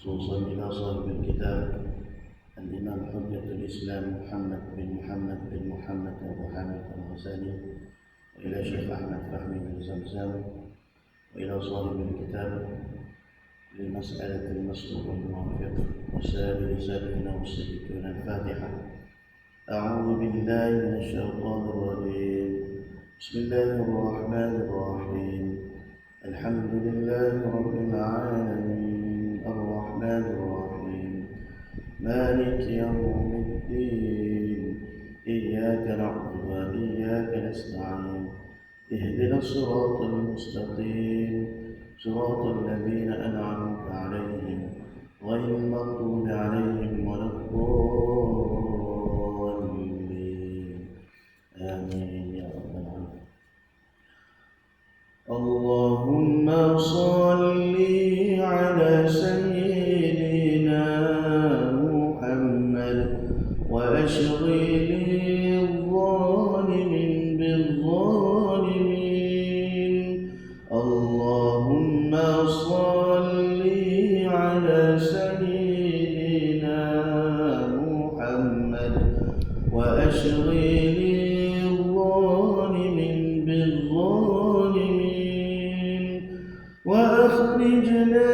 خصوصا إلى صاحب الكتاب الإمام حجة الإسلام محمد بن محمد أبو حامد الغزالي، وإلى شيخ أحمد فهمي بن زمزم، وإلى صاحب الكتاب لمسألة المسلوب الموافق وسائر سادتنا والسيدون. الفاتحة. أعوذ بالله من الشيطان الرجيم. بسم الله الرحمن الرحيم. الحمد لله رب العالمين الرحمن الرحيم مالك يوم الدين إياك نعبد وإياك نستعين اهدنا الصراط المستقيم صراط الذين أنعمت عليهم غير المغضوب عليهم ولا الضالين آمين يا رب العالمين. اللهم صل على سيدنا محمد وأشغل الظالمين بالظالمين. اللهم صل على سيدنا محمد وأشغل الظالمين بالظالمين وأخرجنا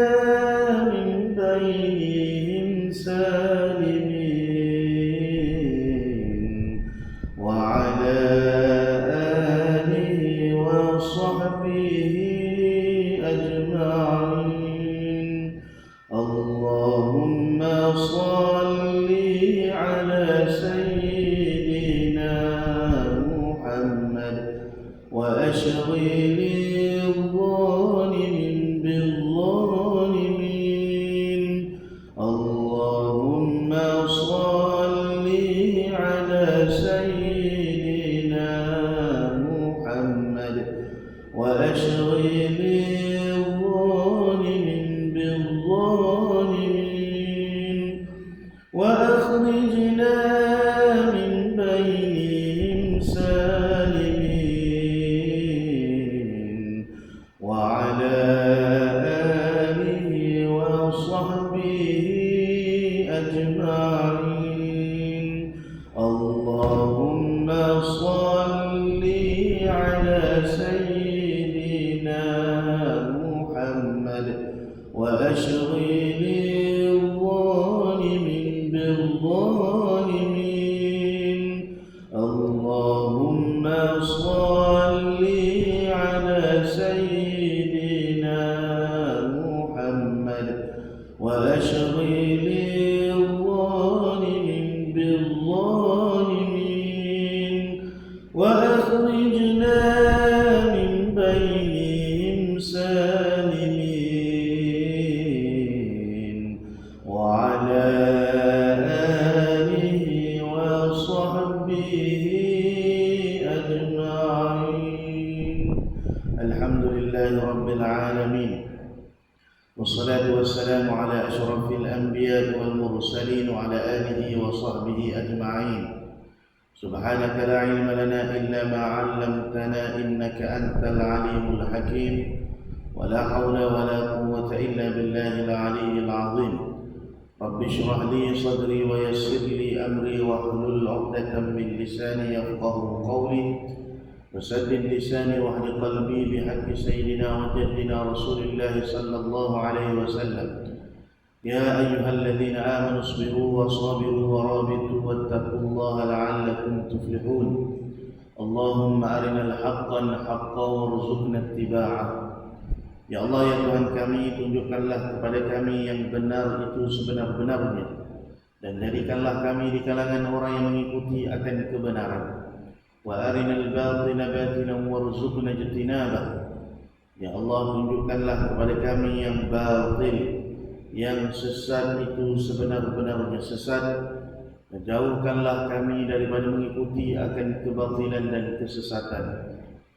من بينهم سالمين. وعلى آله وصحبه أجمعين. اللهم صل على سيدنا محمد وأشغل الظالمين بالظالمين. اللهم صل على سيدنا محمد وأشغل الظالمين بالظالمين وأخرجنا من بينهم سالمين. وعلى آله وصحبه أجمعين. اللهم صل على سيدنا محمد وأشغل الظالمين بالظالمين. اللهم صل على سيدنا محمد وأشغل الظالمين بالظالمين وأخرجنا من بينهم سالمين. وعلى آله وصحبه أجمعين. الحمد لله رب العالمين، والصلاة والسلام على أشرف الأنبياء والمرسلين وعلى آله وصحبه أجمعين. سبحانك لا علم لنا إلا ما علمتنا إنك أنت العليم الحكيم. ولا حول ولا قوة إلا بالله العلي العظيم. رب اشرح لي صدري ويسر لي أمري واحلل عقدة من لساني يفقه قولي وسدد لساني واهد قلبي بحق سيدنا وجدنا رسول الله صلى الله عليه وسلم. يا أيها الذين آمنوا اصبروا وصابروا ورابطوا واتقوا الله لعلكم تفلحون. اللهم أرنا الحق حقا وارزقنا اتباعه. Ya Allah, ya Tuhan kami, tunjukkanlah kepada kami yang benar itu sebenar-benarnya, dan jadikanlah kami di kalangan orang yang mengikuti akan kebenaran. Wa arinal batina batinan warzuqna ijtinabah. Ya Allah, tunjukkanlah kepada kami yang batil, yang sesat itu sebenar-benarnya sesat, dan jauhkanlah kami daripada mengikuti akan kebatilan dan kesesatan.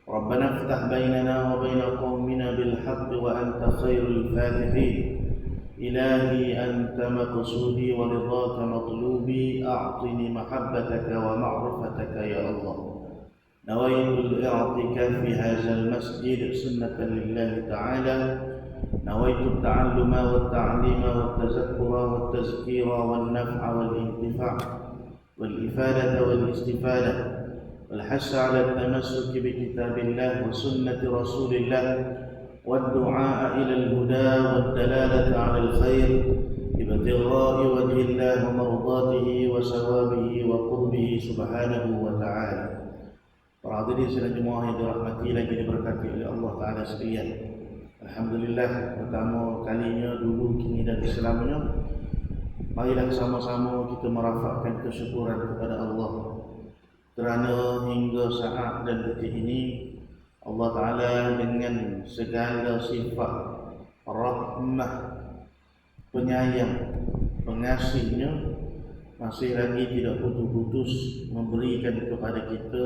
Rabbana iftah bainana wa baina qaumina bil haqq wa anta khairul fatihin. Ilahi anta maqsudi wa ridhaka matlubi, a'tini mahabbataka wa ma'rifataka ya Allah. Nawaitul i'tikaf fi hadzal masjid sunnatan lillahi ta'ala نويت التعلم والتعليم والتذكر والتذكير والنفع والانتفاع والإفادة والاستفادة والحث على التمسك بكتاب الله وسنة رسول الله والدعاء إلى الهدى والدلالة على الخير ابتغاء وجه الله ومرضاته وثوابه وقربه سبحانه وتعالى. Para hadirin sidang jemaah yang dirahmati lagi diberkati oleh Allah Taala sekalian. Alhamdulillah, pertama kalinya dulu kini dan selamanya, marilah sama-sama kita merafakkan kesyukuran kepada Allah kerana hingga saat dan detik ini Allah Ta'ala dengan segala sifat rahmah, penyayang, pengasihnya masih lagi tidak putus-putus memberikan kepada kita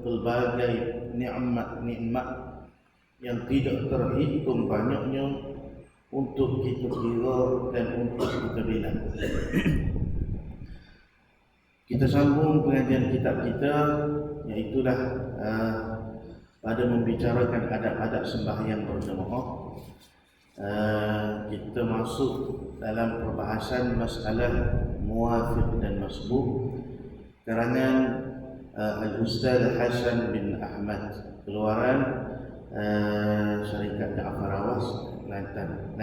pelbagai nikmat-nikmat yang tidak terhitung banyaknya untuk kita kira dan untuk kita bilang. Kita sambung pengajian kitab kita, iaitulah pada membicarakan adab-adab sembahyang berjemaah. Kita masuk dalam perbahasan masalah muwafiq dan masbuk karangan Al-Ustaz Hasan bin Ahmad, keluaran Syarikat Ja'far Awas, Kelantan.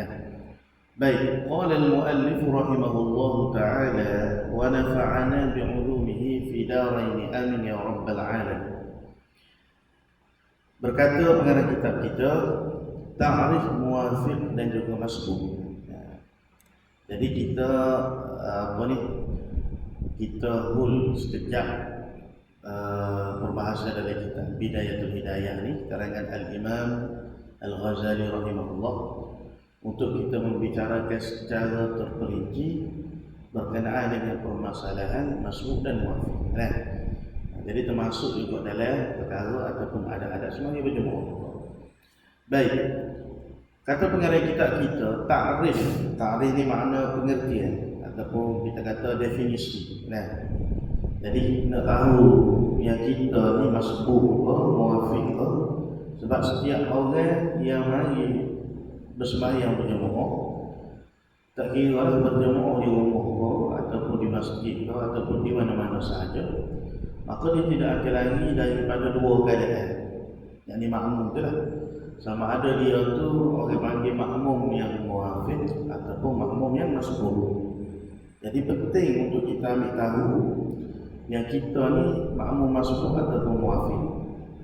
Baik, qala al-muallif rahimahullahu ta'ala wa nafa'ana bi'ulumihi fi darain amin ya rabbal alamin. Berkata pengarang kitab kita, ta'rif muwafiq dan juga masbuk. Jadi kita kita hul sekejap berbahasa dalam kitab Bidayatul Hidayah ni karangan Al-Imam Al-Ghazali rahimahullah, untuk kita membicarakan secara terperinci berkenaan dengan permasalahan masbuk dan muwafiq. Jadi termasuk juga dalam perkara ataupun ada semua berjemaah. Baik. Kata pengarang kitab kita, ta'rif. Ta'rif ni makna pengertian ataupun kita kata definisi. Jadi nak tahu yang kita ni masbuk ke, muwafiq ke, sebab setiap orang yang mari bersembahyang berjemaah, tak kira lah berjemaah di rumah ke ataupun di masjid ke ataupun di mana-mana sahaja, maka dia tidak akan lari daripada dua keadaan. Yang ni makmum tu lah, sama ada dia tu orang panggil makmum yang muwafiq ataupun makmum yang masbuk. Jadi penting untuk kita ambil tahu yang kita ni makmum masbuk ataupun muwafiq,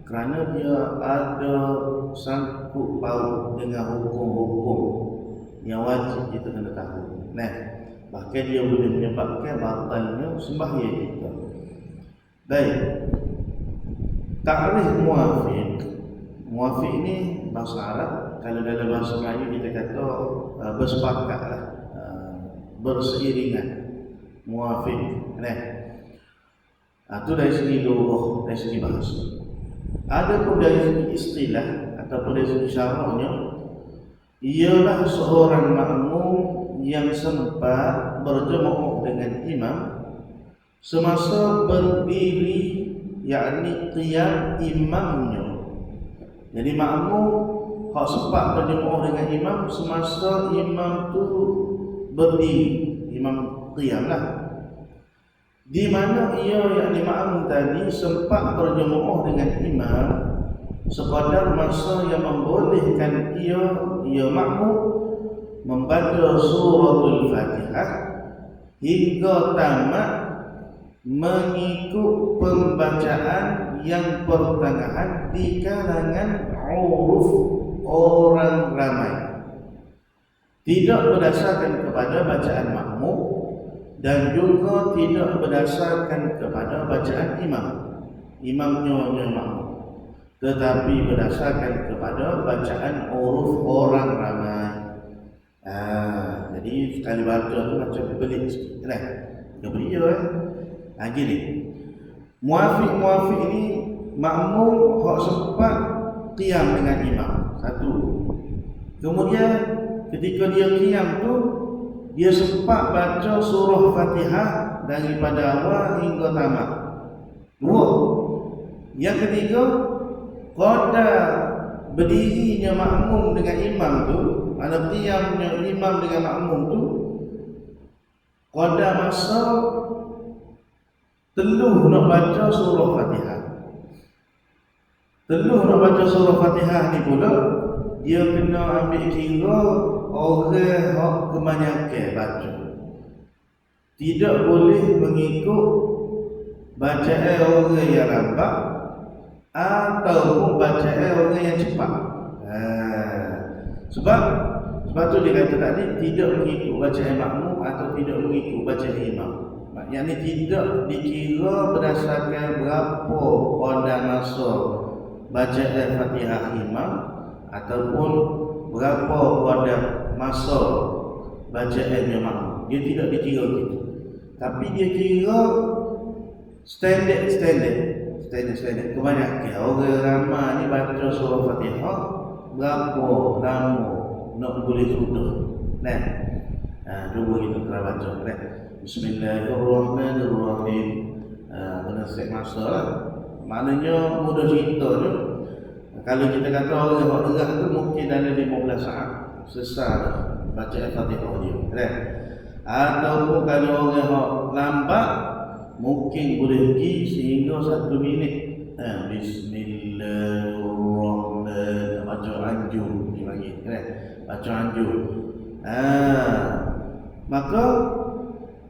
kerana dia ada sangkut paut dengan hukum-hukum yang wajib kita kena tahu. Bahkan dia boleh menyebabkan batalnya sembahyang kita. Baik, ta'rif muwafiq. Muwafiq ni bahasa Arab, kalau dalam bahasa Melayu kita kata bersepakatlah, berseiringan. Muwafiq. Itu dari segi lughah, dari segi bahasa. Adapun dari segi istilah ataupun dari segi syaraknya, ialah seorang makmum yang sempat berjemaah dengan imam semasa berdiri, yakni qiyam imamnya. Jadi makmum hak sempat berjemaah dengan imam semasa imam tu berdiri, imam qiyam lah. Di mana ia yakni makmum tadi sempat berjemaah dengan imam sekadar masa yang membolehkan ia makmum membaca suratul Fatihah hingga tamat mengikut pembacaan yang pertengahan di kalangan uruf orang ramai, tidak berdasarkan kepada bacaan makmum dan juga tidak berdasarkan kepada bacaan imamnya makmum, tetapi berdasarkan kepada bacaan uruf orang ramai. Jadi sekali baca tu macam pelik sikit kan? Dia beria gini. Muwafiq ni makmum hak sempat qiyam dengan imam. Satu. Kemudian ketika dia qiyam tu, dia sempat baca surah Fatihah daripada awal hingga tamat. Dua. Yang ketiga, qadar berdirinya makmum dengan imam tu Mana qiyamnya imam dengan makmum tu qada masa teluh nak baca surah Fatihah. Teluh nak baca surah Fatihah ni pula dia kena ambil kira orang hak kebanyakan baca. Tidak boleh mengikut bacaan orang yang lambat ataupun bacaan orang yang cepat. Sebab tu dia kata tadi tidak mengikut bacaan makmum atau tidak mengikut bacaan imam. Yang ni tidak dikira berdasarkan berapa pada masa bacaan Fatihah imam ataupun berapa pada masa bacaannya makmum. Dia tidak dikira gitu. Tapi dia kira standard. Kebanyakan orang ramai ni baca surah Fatihah berapa lama nak boleh sudah. Cuba kita telah baca. Bismillahirrahmanirrahim. Kena set masa lah. Maknanya mudah cerita je. Kalau kita kata orang yang gerak tu mungkin dalam 15 saat selesai baca Fatihah dia. Ataupun kalau orang yang lambat mungkin boleh pergi sehingga 1 minit. Bismillahirrahmanirrahim. Baca anjur dia panggil. Baca anjur. Maka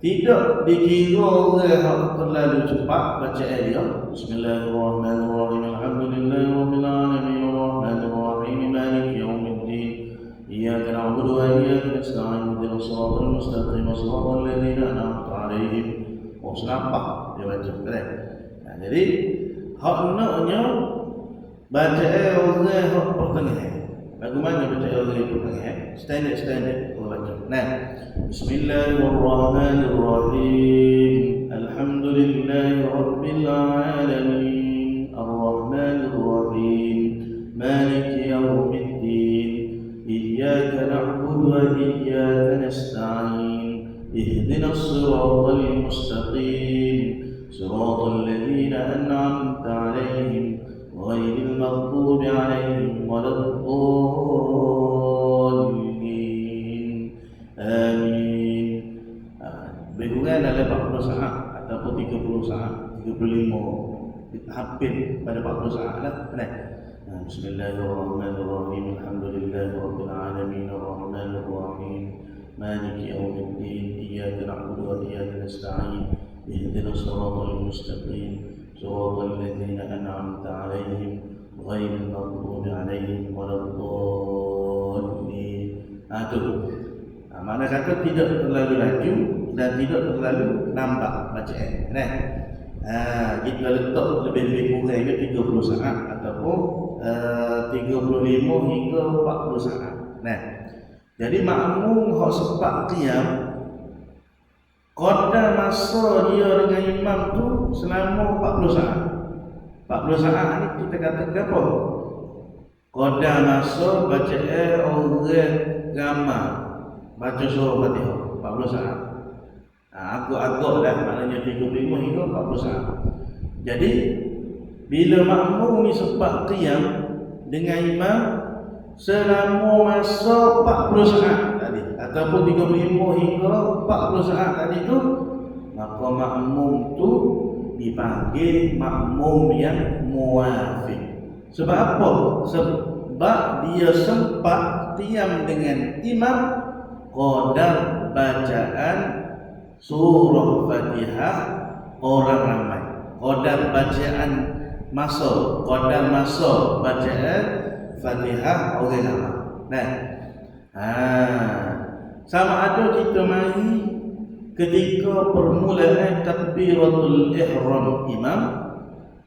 tidak dikira orang yang terlalu cepat bacaan dia. Bismillahirrahmanirrahim. Alhamdulillahirabbil alamin arrahmanirrahim maliki yaumiddin. Iyyaka na'budu wa iyyaka nasta'in ihdinas siratal mustaqim siratal ladzina an'amta 'alaihim. Senapa dia baca. Jadi hak naknya bacaan orang hak pertengahan. Bagaimana bacaan orang yang pertengahan? Standard baca. Bismillahirrahmanirrahim. Alhamdulillahirabbil alamin arrahmanirrahim maliki yaumiddin. Iyyaka na'budu wa iyyaka nasta'in ihdinas siratal mustaqim siratal ladzina an'amta 'alaihim ghairil maghdubi 'alaihim waladdallin. Amin. Lebih kurang dalam 40 saat ataupun 30 saat, 35, hampir pada 40 saat lah. Bismillahirrahmanirrahim. Alhamdulillahirabbil alamin arrahmanirrahim maliki yaumiddin. Iyyaka na'budu wa iyyaka nasta'in ihdinas siratal mustaqim siratal ladzina an'amta 'alaihim ghairil maghdubi 'alaihim waladdallin. Makna kata tidak terlalu laju dan tidak terlalu lambat bacaan. Kita letak lebih kurang 30 saat ataupun 35 hingga 40 saat. Jadi makmum hak sempat qiyam qada masa dia dengan imam tu selama 40 saat. 40 saat ni kita katakan apa? Qada masa bacaan orang ramai baca surah Fatihah 40 saat. Agak-agak dah maknanya 35 hingga 40 saat. Jadi bila makmum ni sempat qiyam dengan imam selama masa 40 saat tadi ataupun 35 hingga 40 saat tadi tu, maka makmum tu dipanggil makmum yang muafiq. Sebab apa? Sebab dia sempat qiyam dengan imam qadar bacaan surah Fatihah orang ramai. Qadar bacaan qadar masa bacaan Fatihah orang ramai. Sama ada kita mari ketika permulaan takbiratul ihram imam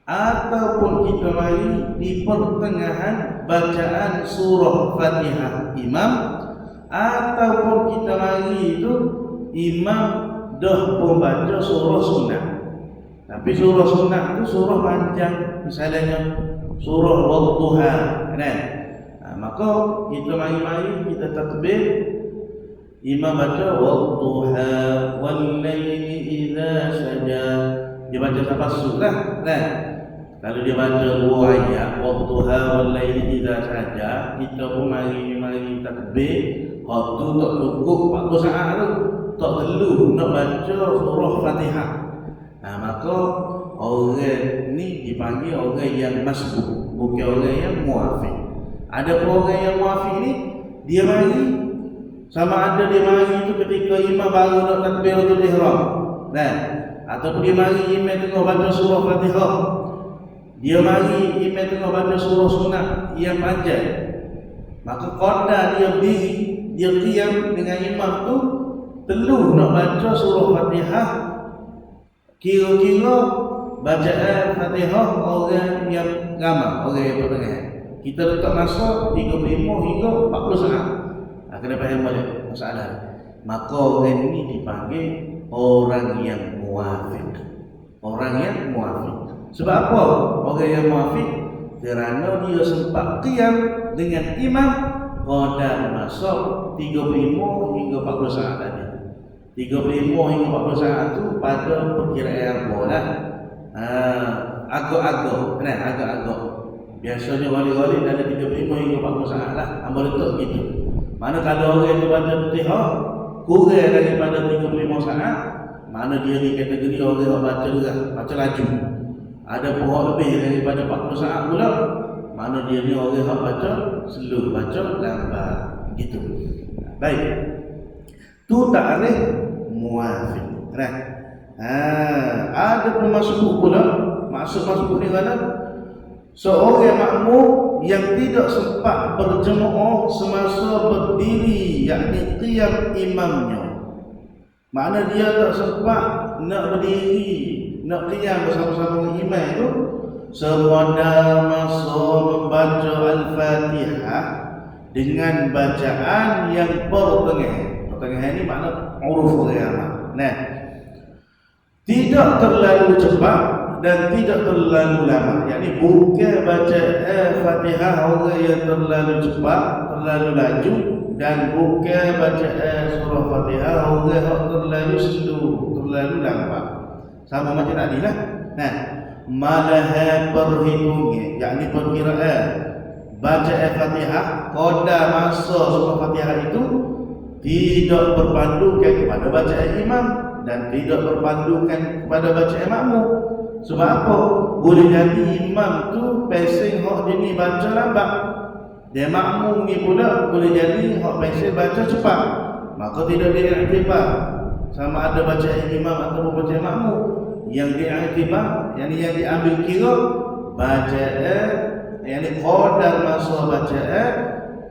ataupun kita mari di pertengahan bacaan surah Fatihah imam ataupun kita mari itu imam dah membaca surah sunnah. Tapi surah sunnah itu surah panjang, misalnya surah Wadduha, maka kita mari kita takbir, imam baca Wadduha wal laili idza saja, dia baca tafassul lah. Kalau dia baca 2 ayat, waktuha wal laili idza saja, kita pun mari takbir, hak tu tak cukup 40 saat tu, tak perlu nak baca surah Fatihah. Maka orang ni dipanggil orang yang masbuk, bukan orang yang muafiq. Ada orang yang muafiq ni dia mari, sama ada dia mari tu ketika imam baru nak takbiratul ihram, ataupun dia mari imam tengah baca surah Fatihah, dia mari imam tengah baca surah sunat yang panjang, maka qadar dia berdiri, dia qiyam dengan imam tu perlu nak baca surah Fatihah. Kira-kira bacaan Fatihah orang yang ramai, orang yang pertengahan. Kita letak masa 35 hingga 40 saat. Kena faham balik masalah. Maka orang ini dipanggil orang yang muafiq. Orang yang muafiq. Sebab apa? Orang yang muafiq kerana dia sempat qiyam dengan imam pada masa 35 hingga 40 saat tadi. 35 hingga 40 saat tu pada perkiraan apa lah. Agak-agak, agak-agak. Biasanya wali-wali dalam 35 hingga 40 saat lah. Hamba letak gitu. Mana kalau orang itu baca Fatihah kurang daripada 35 saat, mana dia ni kategori orang yang baca juga, baca laju. Ada pohon lebih daripada 40 saat pula, mana dia ni orang yang baca slow, baca lambat gitu. Baik. Tu ta'rif muafiq. Ada pemasuk pula. Masuk ni mana? Seorang makmum yang tidak sempat berjemaah semasa berdiri, yakni qiyam imamnya. Makna dia tak sempat nak berdiri, nak qiyam bersama-sama dengan imam itu semasa masa membaca Al-Fatihah dengan bacaan yang pertengahan. Pertengahan ini makna uruf orang. Tidak terlalu cepat dan tidak terlalu lama. Yakni bukan baca Fatihah orang yang terlalu cepat, terlalu laju, dan bukan baca surah Fatihah orang yang terlalu slow, terlalu lambat. Sama macam tadi lah. Malah perhitungnya, yakni perkiraan baca Fatihah, qadar masa surah Fatihah itu tidak berpandukan kepada bacaan imam dan tidak berpandukan kepada bacaan makmum. Sebab apa? Boleh jadi imam tu pesing hak dia ni baca lambat, dia makmum ni pula boleh jadi hak pesing baca cepat. Maka tidak diiktibar sama ada bacaan imam atau bacaan makmum. Yang diiktibar, yang diambil kira bacaan, yakni qadar masa bacaan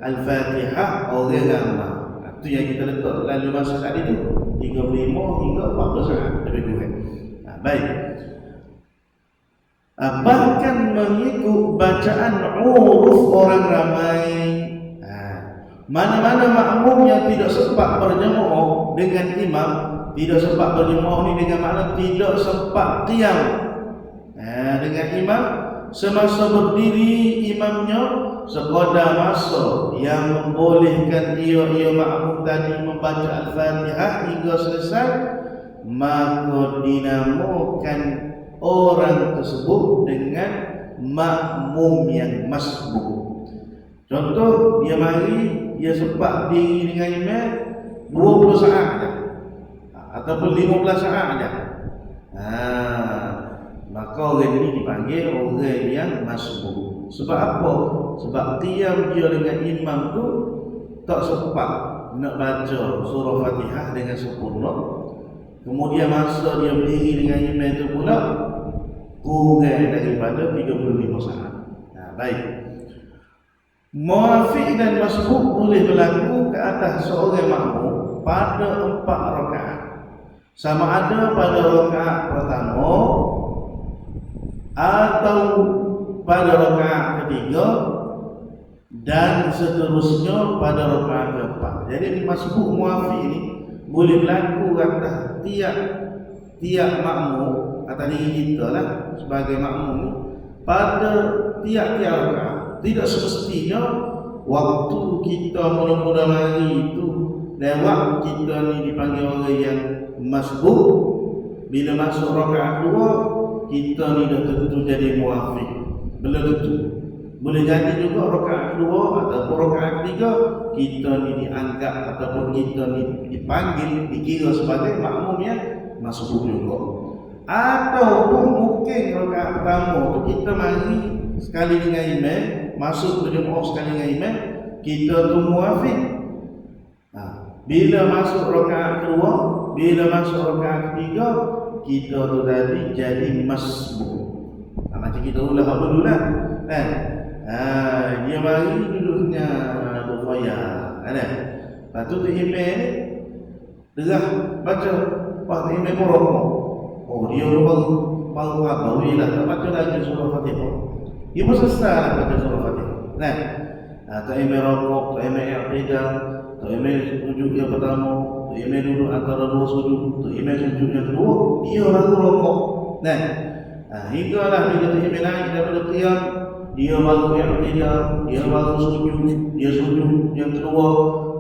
Al-Fatihah orang ramai. Itu yang kita letak lalu masa tadi tu 35 hingga 40 saat lebih kurang. Baik. Bahkan mengikut bacaan uruf orang ramai. Mana-mana makmum yang tidak sempat berjemaah dengan imam, tidak sempat berjemaah ni dengan makna tidak sempat qiyam dengan imam semasa berdiri imamnya sekadar masa yang membolehkan ia makmum tadi membaca Al-Fatihah hingga selesai, maka dinamakan orang tersebut dengan makmum yang masbuk. Contoh, dia mari, dia sempat diri dengan imam 20 saat aja, ataupun 15 saat aja. Maka orang ini dipanggil orang yang masbuk. Sebab apa? Sebab qiyam dia dengan imam tu tak sempat nak baca surah Fatihah dengan sempurna. Kemudian masa dia berdiri dengan imam itu pula kurang daripada 35 saat. Baik. Muafiq dan masbuk boleh berlaku ke atas seorang makmum pada 4 rakaat. Sama ada pada rakaat pertama atau pada rakaat ketiga dan seterusnya pada rakaat keempat. Jadi masbuk muafiq ini boleh berlaku atas tiap makmum, atas diri kita lah sebagai makmum pada tiap-tiap rakaat. Tidak semestinya waktu kita mula-mula mari itu lewat, kita ni dipanggil orang yang masbuk. Bila masuk rakaat 2 kita ni dah tentu jadi muafiq. Belum tentu. Boleh jadi juga rakaat kedua ataupun rakaat ketiga kita ni dianggap ataupun kita ni dipanggil, dikira sebagai makmum yang masbuk juga. Ataupun mungkin rakaat pertama tu kita mari sekali dengan imam, masuk berjemaah sekali dengan imam, kita tu muafiq. Bila masuk rakaat kedua, bila masuk rakaat ketiga, kita tu tadi jadi masbuk. Macam kita ulah dulu lah. Dia mari duduknya berkhaya. Lepas tu imam ni derah baca, Pak imam pun rokok. Dia baru apa? Bila tak baca lagi surah Fatihah. Dia pun selesai lah baca surah Fatihah. Tak imam rokok, tak imam i'tidal, tak imam sujud yang pertama, tak imam duduk antara dua sujud, tak imam sujud yang kedua, dia baru rokok. Hinggalah bila tak imam naik daripada qiyam, dia baru i'tidal, dia baru sujud, dia sujud yang kedua,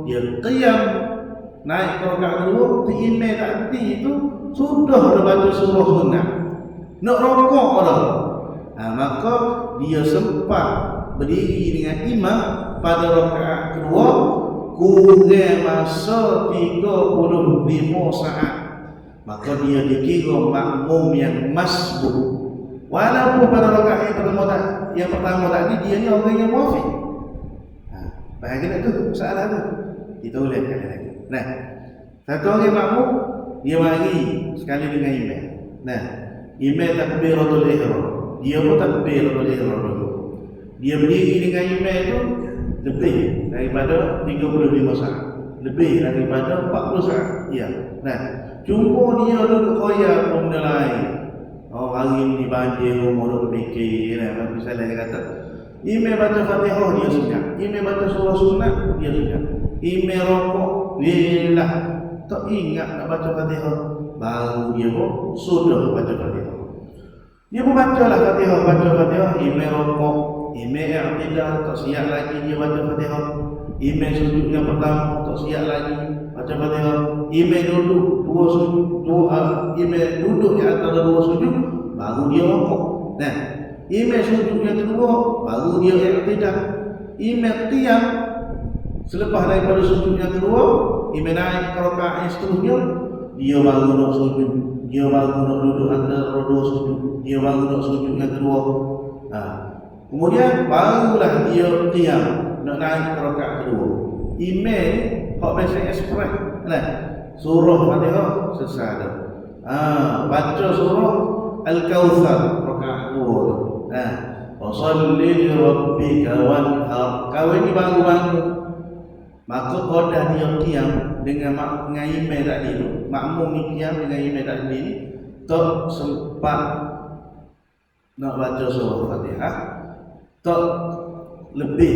dia qiyam naik ke rakaat kedua, tak imam tadi itu sudah baca surah sunnah, nak rokok dah. Maka dia sempat berdiri dengan imam pada rakaat kedua kurang masa 35 saat. Maka dia dikira makmum yang masbuk. Walaupun pada rakaat yang pertama tadi dia ni orang yang muafiq. Bahagian tu soalan tu. Kita ulang sekali lagi. Satu orang makmum dia mari sekali dengan imam. Imam takbiratul ihram. Dia pun takbiratul ihram dulu. Dia berdiri dengan imam tu lebih daripada 35 saat. Lebih daripada 40 saat. Ya. Cuma dia duduk khoya benda lain. Hari ni banjir, rumah duduk fikir. Misalnya dia kata, imam baca Fatihah dia sunat. Imam baca surah sunat dia sunat. Imam rokok dia lah tak ingat nak baca Fatihah, baru dia pun sudah baca Fatihah. Dia pun bacalah Fatihah, baca Fatihah, imam rokok, imam i'tidal, tak siap lagi dia baca Fatihah. Imam sujud yang pertama, tak siap lagi baca Fatihah. Imam duduk imam duduk di antara dua sujud, baru dia rokok. Imam sujud yang kedua, baru dia i'tidal. Imam qiyam selepas daripada sujud yang kedua, imam naik ke rakaat yang seterusnya, dia baru nak sujud, dia baru nak duduk antara dua sujud, dia baru nak sujud yang kedua. Kemudian barulah dia qiyam nak naik ke rakaat kedua. Imam hak biasa express surah Fatihah selesai dah. Baca surah Al-Kautsar rakaat kedua tu. Washalli li rabbika wanhar. Kau ini baru bangun. Maka qadar dia qiyam dengan imam tadi tu. Makmum ni qiyam dengan imam tadi ni tak sempat nak baca surah Fatihah, tak lebih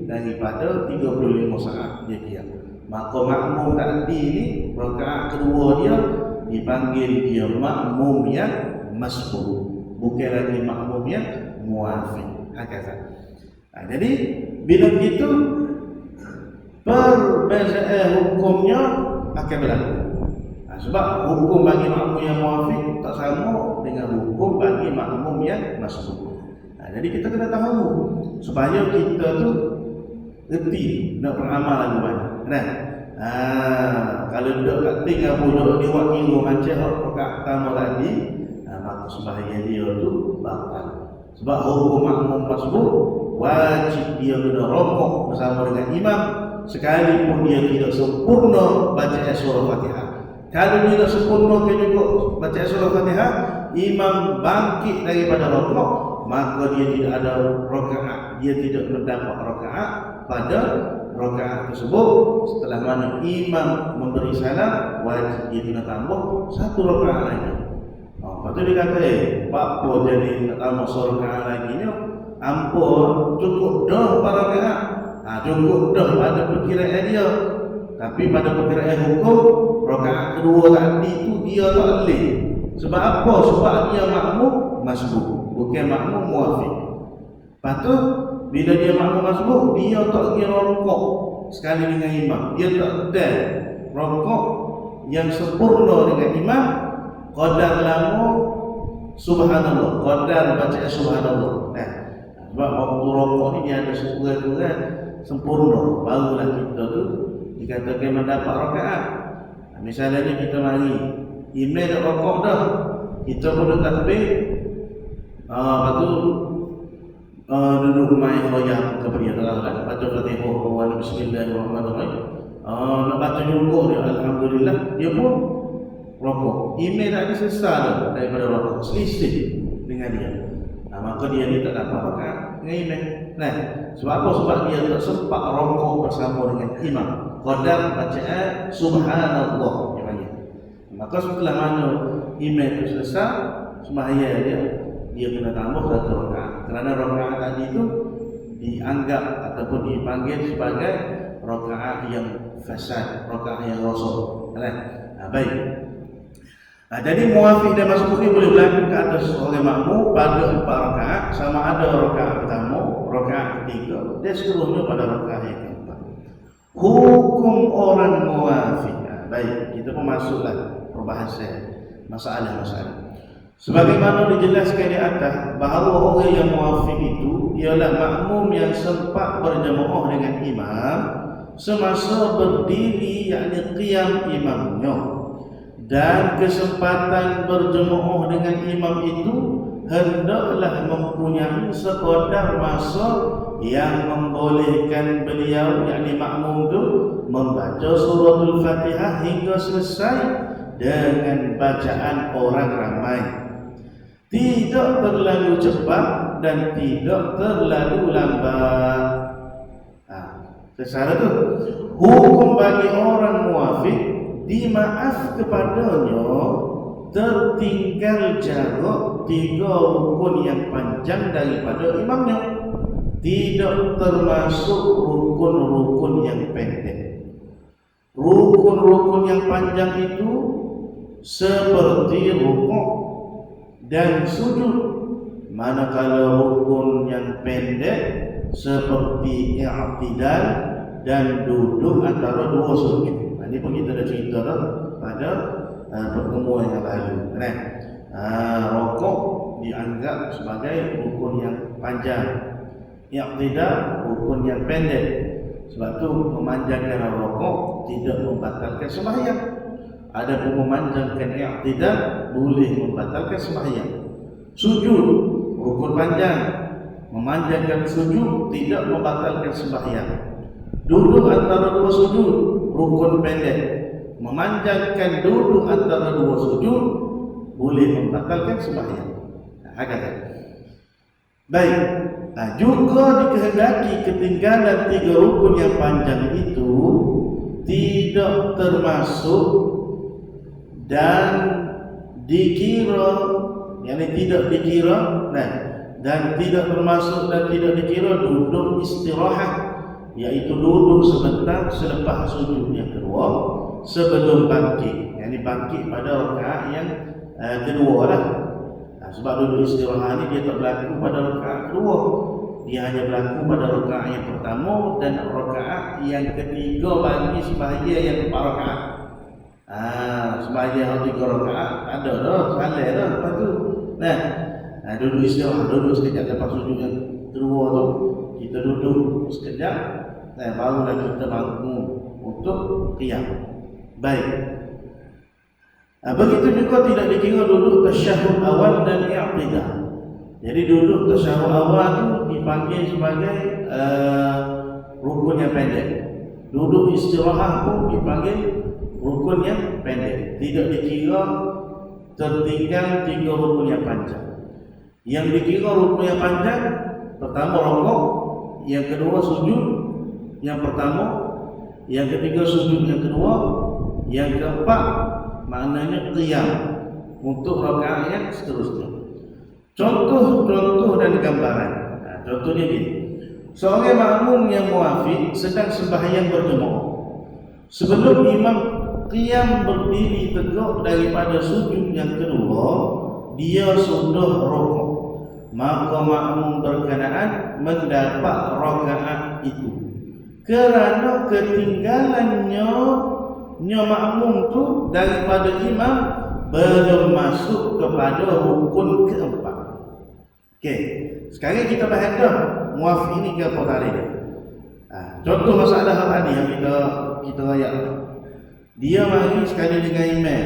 daripada 35 saat dia qiyam. Maka makmum tadi ni rakaat kedua dia dipanggil dia makmum yang masbuk, bukan lagi makmum yang muafiq. Jadi bila begitu perbezaan hukumnya akan berlaku. Sebab hukum bagi makmum yang muafiq tak sama dengan hukum bagi makmum yang masbuk. Jadi kita kena tahu supaya kita tu reti nak beramal lagi banyak. Kalau duduk kat tinggal duduk di waktu macam rakaat pertama tadi, maka sembahyang dia tu batal. Sebab hukum makmum masbuk wajib dia kena rokok bersama dengan imam sekalipun dia tidak sempurna bacaan surah Fatihah. Kalau dia tidak sempurna juga bacaan surah Fatihah, imam bangkit daripada rokok, maka dia tidak ada rakaat, dia tidak mendapat rakaat pada rakaat tersebut. Setelah mana imam memberi salam, wajib dia kena tambah satu rakaat lagi. Lepas tu dia kata, apa jadi nak tambah satu rakaat lagi ni? Ampun, cukup dah para rakaat. Cukup dah pada perkiraan dia. Tapi pada perkiraan hukum, rakaat kedua tadi tu dia tak boleh. Sebab apa? Sebab dia makmum masbuk, bukan makmum muafiq. Lepas tu bila dia makmum masbuk, dia tak kira rokok sekali dengan imam. Dia tak ada rokok yang sempurna dengan imam. Qadar lama subhanallah, qadar baca subhanallah. Nah, sebab waktu rokok ni dia ada ukuran-ukuran sempurna, barulah kita tu dikatakan mendapat rakaat. Misalnya kita mari imam dah rokok dah, kita pun dah takbir, lepas tu duduk main royak kepada Allah, baca Fatihah wa bismillahirrahmanirrahim, nak baca nyungkuk dia alhamdulillah, dia pun rokok. Imam dah ada selesai dah daripada rokok, selisih dengan dia. Maka dia ni tak dapat rakaat dengan imam. Nah, sebab apa? Sebab dia tak sempat rokok bersama dengan imam. Qadar bacaan subhanallah dia panggil. Maka setelah mana imam itu selesai sembahyang dia kena tambah satu rakaat. Kerana rakaat tadi itu dianggap ataupun dipanggil sebagai rakaat yang fasad, rakaat yang rosak. Baik. Jadi muafiq dan masbuk ni boleh berlaku ke atas orang makmum pada 4 rakaat, sama ada rakaat pertama, rakaat ketiga dan seterusnya pada rakaat yang keempat. Hukum orang muafiq. Baik, kita pun masuklah perbahasan masalah-masalah. Sebagaimana dijelaskan di atas bahawa orang yang muafiq itu ialah makmum yang sempat berjemaah dengan imam semasa berdiri, yakni qiyam imamnya. Dan kesempatan berjemaah dengan imam itu hendaklah mempunyai sekadar masa yang membolehkan beliau, yakni makmum itu, membaca suratul Fatihah hingga selesai dengan bacaan orang ramai. Tidak terlalu cepat dan tidak terlalu lambat. Secara itu hukum bagi orang muafiq, dimaaf kepadanya tertinggal jarak 3 rukun yang panjang daripada imamnya, tidak termasuk rukun-rukun yang pendek. Rukun-rukun yang panjang itu seperti rukuk dan sujud, manakala rukun yang pendek seperti i'tidal dan duduk antara 2 sujud. Ini pun kita dah cerita dah pada pertemuan yang lalu. Rokok dianggap sebagai rukun yang panjang, i'tidal rukun yang pendek. Sebab tu memanjangkan rokok tidak membatalkan sembahyang. Adapun memanjangkan i'tidal boleh membatalkan sembahyang. Sujud rukun panjang, memanjangkan sujud tidak membatalkan sembahyang. Duduk antara 2 sujud rukun pendek, memanjangkan duduk antara 2 sujud boleh membatalkan sembahyang. Baik. Juga dikehendaki ketinggalan 3 rukun yang panjang itu tidak termasuk dan dikira, yakni tidak dikira, dan tidak termasuk dan tidak dikira duduk istirahat, iaitu duduk sebentar selepas sujud yang kedua sebelum bangkit, yakni bangkit pada rakaat yang kedua lah. Sebab duduk istirahat ni dia tak berlaku pada rakaat kedua, dia hanya berlaku pada rakaat yang pertama dan rakaat yang ketiga bagi sembahyang yang 4 rakaat. Sembahyang 3 rakaat ada dah, salah dah lepas tu. Duduk istirahat, duduk sekejap lepas sujud yang kedua tu, kita duduk sekejap, barulah kita bangun untuk qiyam. Baik. Begitu juga tidak dikira duduk tasyahud awal dan i'tidal. Jadi duduk tasyahud awal tu dipanggil sebagai rukun yang pendek. Duduk istirahat pun dipanggil rukun yang pendek. Tidak dikira tertinggal 3 rukun yang panjang. Yang dikira rukun yang panjang, pertama rukuk, yang kedua sujud yang pertama, yang ketiga sujud yang kedua, yang keempat maknanya qiyam untuk rakaat yang seterusnya. Contoh dan gambaran. Contohnya ni, seorang makmum yang muafiq sedang sembahyang berjemaah. Sebelum imam qiyam berdiri tegak daripada sujud yang kedua, dia sudah rukuk. Maka makmum berkenaan mendapat rakaat itu. Kerana ketinggalannya makmum tu daripada imam belum masuk kepada rukun keempat. Okey, sekarang kita bahas dah muafiq ini ke apa tadi dia. Contoh masalah tadi yang kita ayat. Dia mari sekali dengan imam.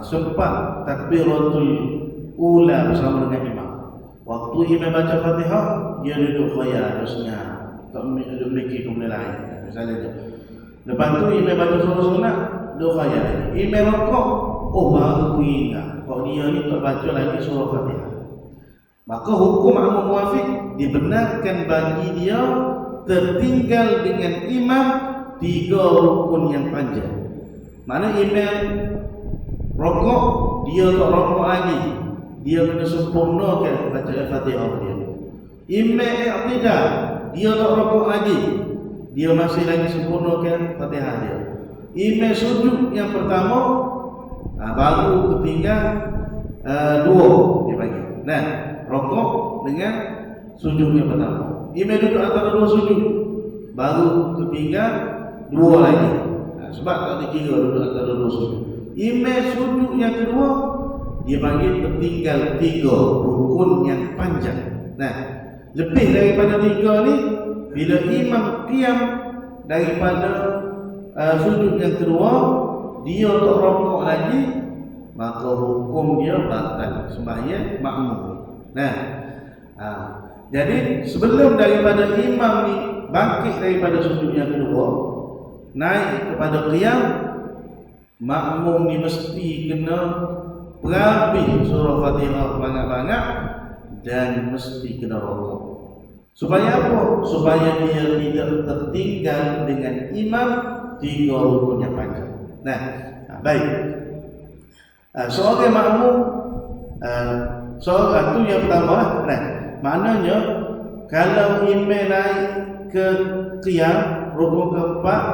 Sempat takbiratul ula bersama dengan imam. Waktu imam baca Fatihah, dia duduk khayal terusnya. Tak mikir ke benda lain. Misalnya tu. Lepas tu imam baca surah sunat, duduk khayal. Imam rokok, baru ingat. Kalau dia ni tak baca lagi surah Fatihah. Maka hukum makmum muafiq dibenarkan bagi dia tertinggal dengan imam 3 rukun yang panjang. Mana imam rokok, dia tak rokok lagi, dia kena sempurnakan baca Fatihah dia. Imam i'tidal, dia tak rokok lagi, dia masih lagi sempurnakan Fatihah dia. Imam sujud yang pertama, baru tertinggal 2 dia bagi. Rokok dengan sujud yang pertama. Imam duduk antara 2 sujud, baru tertinggal 2 lagi. Sebab tak dikira duduk antara 2 sujud. Imam sujud yang kedua, dia panggil tertinggal 3 rukun yang panjang. Lebih daripada 3 ni, bila imam qiyam daripada sujud yang kedua, dia tak rokok lagi, maka hukum dia batal sembahyang makmum. Jadi sebelum daripada imam ni bangkit daripada sujud yang kedua, naik kepada qiyam, makmum ni mesti kena berhabis surah Fatihah banyak-banyak dan mesti kena rokok. Supaya apa? Supaya dia tidak tertinggal dengan imam 3 rukun yang panjang. Baik. Seorang makmum, soal itu yang pertama. Maknanya kalau imam naik ke qiyam rukun keempat,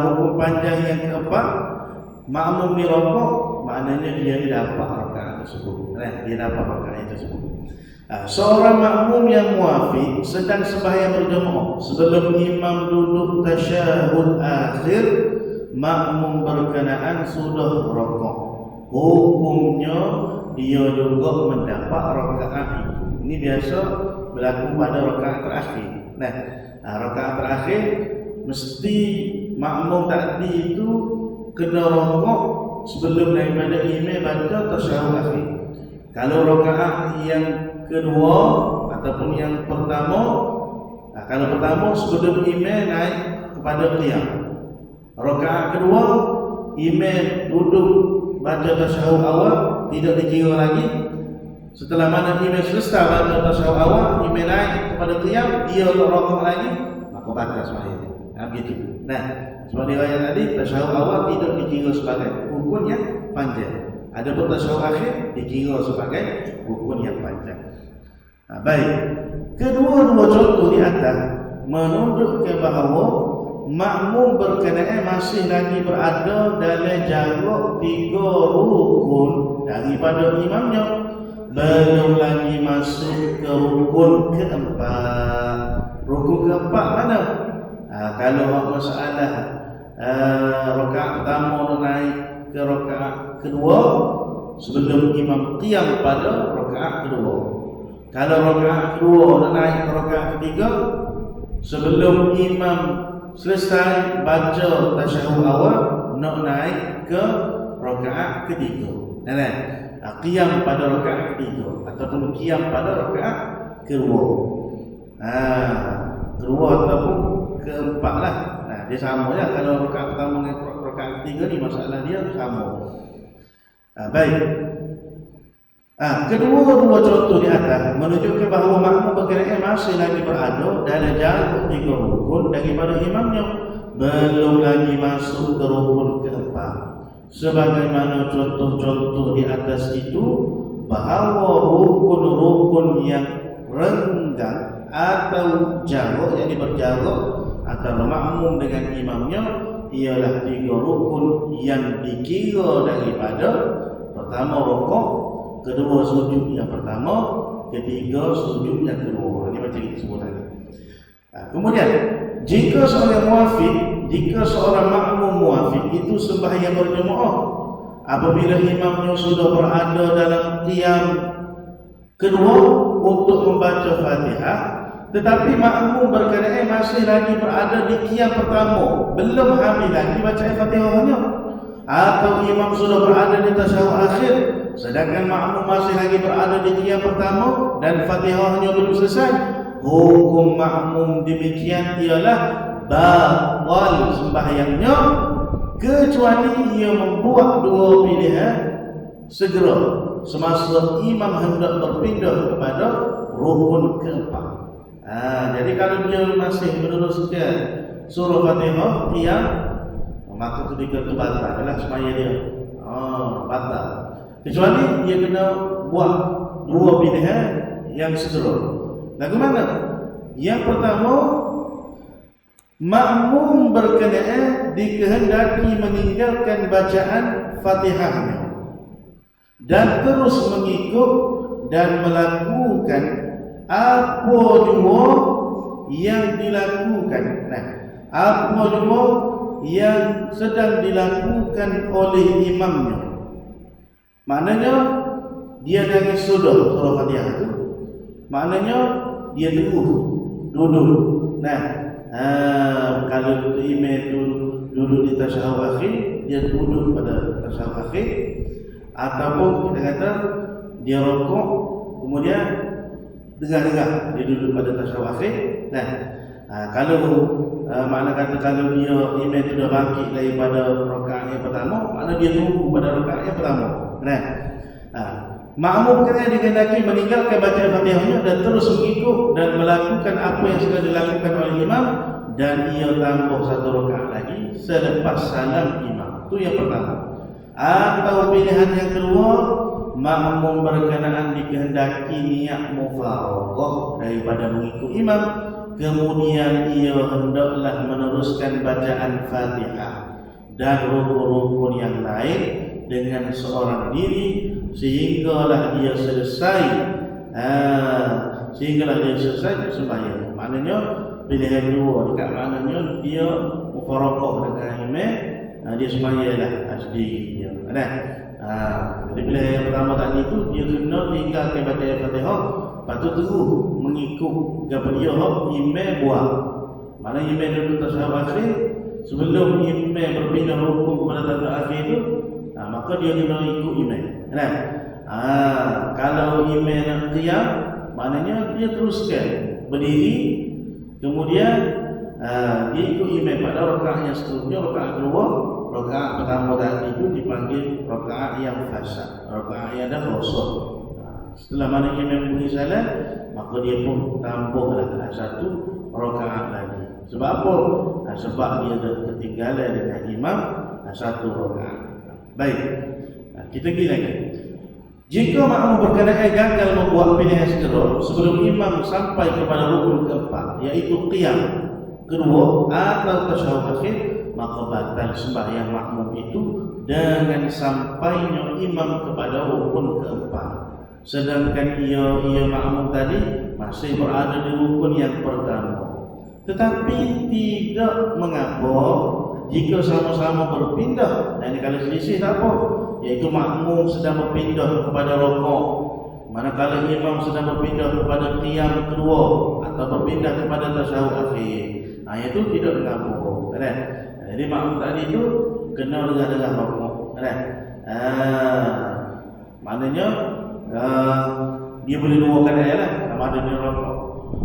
rukun panjang yang keempat, makmum ni rokok, maknanya dia dapat rakaat tersebut. Dia dapat rakaat tersebut. Seorang makmum yang muafiq sedang sembahyang berjemaah, sebelum imam duduk tasyahud akhir, makmum berkenaan sudah rokok. Hukumnya dia juga mendapat rakaat itu. Ini biasa berlaku pada rakaat terakhir. Rakaat terakhir mesti makmum tadi itu kena rokok sebelum daripada imam baca tasyahud akhir. Kalau rakaat yang kedua ataupun yang pertama, kalau pertama sebelum imam naik kepada qiyam. Rakaat kedua, imam duduk baca tasyahud awal, tidak dikira lagi. Setelah mana imam selesai baca tasyahud awal, imam naik kepada qiyam, dia tak rokok lagi, maka batal sembahyang. Begitu. Seperti ayat tadi, tasyahud awal tidak dikira sebagai rukun yang panjang. Adapun tasyahud akhir dikira sebagai rukun yang panjang. Baik. Kedua-dua contoh di atas menunjukkan bahawa makmum berkenaan masih lagi berada dalam jarak 3 rukun daripada imamnya, belum lagi masuk ke rukun keempat. Rukun keempat mana? Kalau masalah rakaat pertama nak naik ke rakaat kedua, sebelum imam qiyam pada rakaat kedua. Kalau rakaat kedua nak naik ke rakaat ketiga, sebelum imam selesai baca tasyahud awal, nak naik ke rakaat ketiga. Qiyam pada rakaat ketiga ataupun qiyam pada rakaat kedua. Kedua ataupun keempat lah. Dia sama je. Kalau rakaat pertama dengan rakaat ketiga ni masalah dia sama. Baik. Kedua-dua contoh di atas menunjukkan bahawa makmum berkenaan masih lagi berada dalam jarak 3 rukun daripada imamnya, belum lagi masuk ke rukun keempat. Sebagaimana contoh-contoh di atas itu, bahawa rukun-rukun yang renggang atau jarak, yang berjarak antara makmum dengan imamnya, ialah 3 rukun yang dikira daripada pertama rukuk, kedua sujud yang pertama, ketiga sujud yang kedua. Ini macam kita sebut tadi. Kemudian jika seorang makmum muafiq itu sembahyang berjemaah, apabila imamnya sudah berada dalam qiyam kedua untuk membaca Fatihah, tetapi makmum berkenaan masih lagi berada di qiyam pertama, belum habis lagi baca Fatihahnya, atau imam sudah berada di tasyahud akhir sedangkan makmum masih lagi berada di qiyam pertama dan Fatihahnya belum selesai, hukum makmum demikian ialah batal sembahyangnya, kecuali ia membuat dua pilihan segera semasa imam hendak berpindah kepada rukun keempat. Jadi kalau dia masih meneruskan surah Fatihah qiyam, maka ketika itu batal adalah sembahyang dia batal, kecuali dia kena buat dua pilihan yang segera. Bagaimana? Yang pertama, makmum berkenaan dikehendaki meninggalkan bacaan Fatihahnya dan terus mengikut dan melakukan apa jua yang dilakukan. Apa jua yang sedang dilakukan oleh imamnya. Maknanya dia dah sudah surah Fatihah itu, maknanya dia duduk. Kalau imam itu duduk di tasyahud akhir, dia duduk pada tasyahud akhir, ataupun kita kata dia rokok kemudian dengar-dengar dia duduk pada tasyahud akhir. Kalau makna kata kalau dia imam itu dah bangkit daripada rakaat yang pertama, makna dia tunggu pada rakaat yang pertama. Makmum kena dikehendaki meninggalkan bacaan Fatihahnya dan terus mengikut dan melakukan apa yang sudah dilakukan oleh imam, dan ia tambah satu rakaat lagi selepas salam imam. Itu yang pertama. Atau pilihan yang kedua, makmum berkenaan dikehendaki niat mufaraqah daripada mengikut imam, kemudian ia hendaklah meneruskan bacaan Fatihah dan rukun-rukun yang lain dengan seorang diri sehinggalah dia selesai sembahyang. Maknanya pilihan dua dekat maknanya dia mufaraqah dengan imam, dia sembahyanglah sendiri dia. Jadi pilihan yang pertama tadi itu dia kena tinggalkan bacaan Fatihah, lepas tu terus mengikut apa dia imam buat. Maknanya imam duduk tasyahud akhir, sebelum imam berpindah rukun kepada tasyahud akhir itu, maka dia kena ikut imam. Kalau imam nak qiyam, maknanya dia teruskan berdiri, kemudian dia ikut imam pada rakaat yang seterusnya, rakaat kedua. Rakaat pertama tadi itu dipanggil rakaat yang fasad, rakaat yang dah kosong. Setelah mana imam bunyi salam, maka dia pun tambahlah satu rakaat lagi. Sebab apa? Sebab dia dah ketinggalan dengan imam satu rakaat. Baik, kita pergi lagi. Jika makmum berkenaan gagal membuat pilihan segera sebelum imam sampai kepada rukun keempat, iaitu qiyam kedua atau tasyahud akhir, maka batal sembahyang makmum itu dengan sampainya imam kepada rukun keempat. Sedangkan ia makmum tadi masih berada di rukun yang pertama. Tetapi tidak mengapa jika sama-sama berpindah. Dan kalau selisih tak apa, iaitu makmum sedang berpindah kepada rukuk, manakala imam sedang berpindah kepada qiyam kedua atau berpindah kepada tasyahud akhir. Itu tidak mengapa. Jadi makmum tadi itu kena dengar-dengar rukuk. Maknanya dia boleh duakan ayat lah sama ada dia rukuk,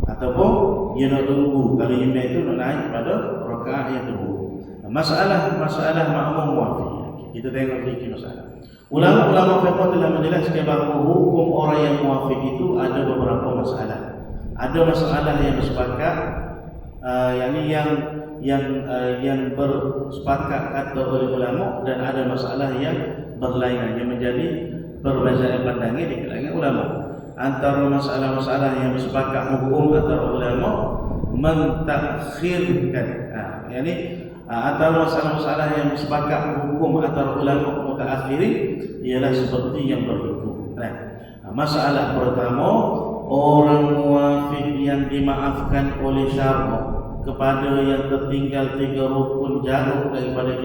ataupun dia nak tunggu kalau imam itu nak naik pada rakaat yang kedua. Masalah makmum muafiq, kita tengok sedikit masalah. Ulama-ulama fiqh telah menjelaskan bahawa hukum orang yang muafiq itu ada beberapa masalah. Ada masalah yang bersepakat, yang bersepakat kata oleh ulama, dan ada masalah yang berlainan yang menjadi perbezaan pandangan di kalangan ulama. Antara masalah-masalah yang bersepakat hukum antara ulama mentakhirkan, antara masalah-masalah yang bersepakat hukum antara ulama mutaakhirin ialah seperti yang berikut. Masalah pertama, orang muafiq yang dimaafkan oleh syara kepada yang tertinggal 3 rukun jauh daripada